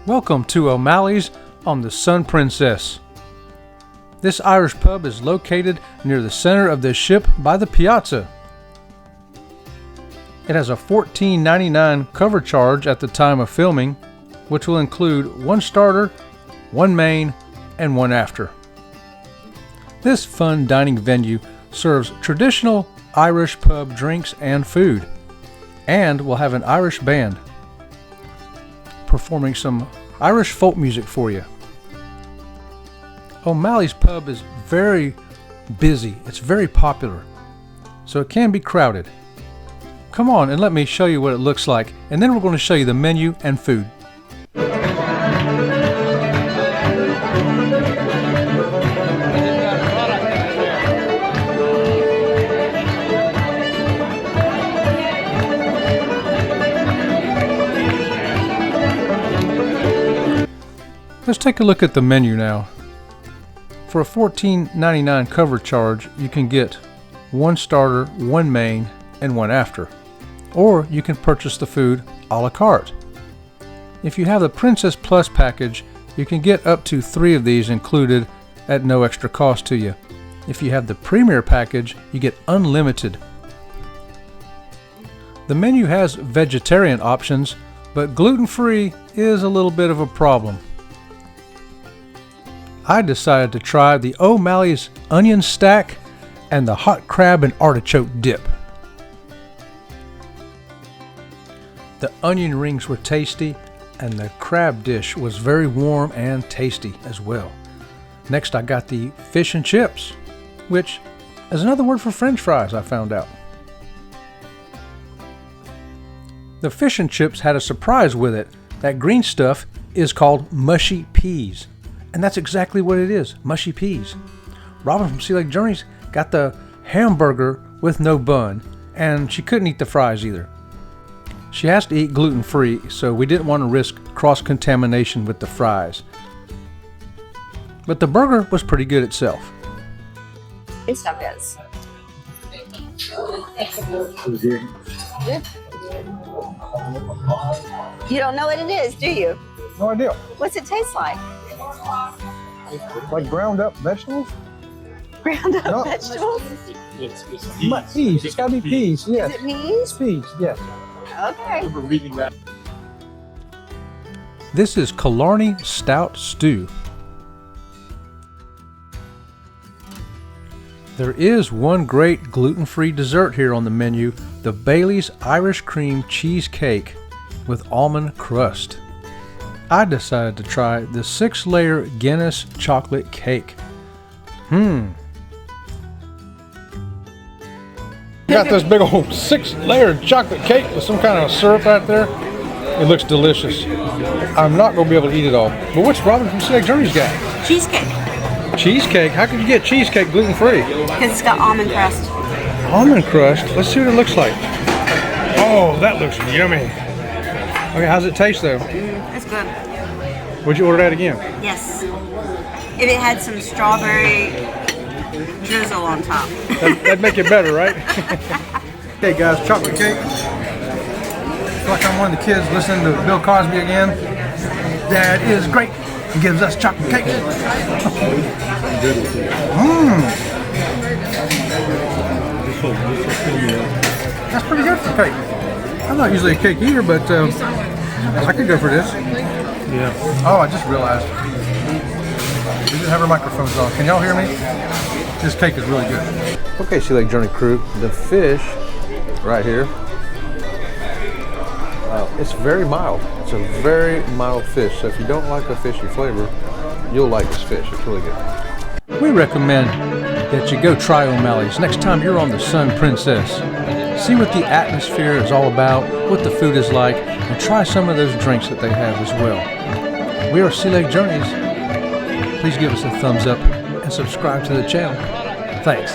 Welcome to O'Malley's on the Sun Princess. This Irish pub is located near the center of the ship by the piazza. It has a $14.99 cover charge at the time of filming, which will include one starter, one main, and one after. This fun dining venue serves traditional Irish pub drinks and food, and will have an Irish band performing some Irish folk music for you. O'Malley's pub is very busy. It's very popular, so it can be crowded. Come on and let me show you what it looks like, and then we're going to show you the menu and food. Let's take a look at the menu now. For a $14.99 cover charge, you can get one starter, one main, and one after. Or you can purchase the food a la carte. If you have the Princess Plus package, you can get up to 3 of these included at no extra cost to you. If you have the Premier package, you get unlimited. The menu has vegetarian options, but gluten-free is a little bit of a problem. I decided to try the O'Malley's onion stack and the hot crab and artichoke dip. The onion rings were tasty, and the crab dish was very warm and tasty as well. Next I got the fish and chips, which is another word for French fries, I found out. The fish and chips had a surprise with it. That green stuff is called mushy peas. And that's exactly what it is, mushy peas. Robin from Sea Lake Journeys got the hamburger with no bun, and she couldn't eat the fries either. She has to eat gluten-free, so we didn't want to risk cross-contamination with the fries. But the burger was pretty good itself. This stuff is. You don't know what it is, do you? No idea. What's it taste like? Like ground up vegetables? Ground up No. vegetables? Peas. It's gotta be peas. Yes. Is it peas? Peas. Yes. Okay. This is Killarney Stout Stew. There is one great gluten-free dessert here on the menu, the Bailey's Irish Cream Cheesecake with almond crust. I decided to try the 6-layer Guinness chocolate cake. Got this big old 6-layer chocolate cake with some kind of syrup right there. It looks delicious. I'm not going to be able to eat it all. But what's Robin from Sea Lake Journeys got? Cheesecake. Cheesecake? How can you get cheesecake gluten-free? Because it's got almond crust. Almond crust? Let's see what it looks like. Oh, that looks yummy. Okay, how's it taste though? It's good. Would you order that again? Yes. If it had some strawberry drizzle on top. That'd make it better, right? Hey guys, chocolate cake. I feel like I'm one of the kids listening to Bill Cosby again. Dad is great. He gives us chocolate cake. That's pretty good for cake. I'm not usually a cake eater, but I could go for this. Yeah. Oh, I just realized we didn't have our microphones on. Can y'all hear me? This cake is really good. Okay, Sea Lake Journey crew, the fish right here, it's very mild. It's a very mild fish, so if you don't like a fishy flavor, you'll like this fish. It's really good. We recommend that you go try O'Malley's next time you're on the Sun Princess. See what the atmosphere is all about, what the food is like, and try some of those drinks that they have as well. We are Sea Lake Journeys. Please give us a thumbs up and subscribe to the channel. Thanks.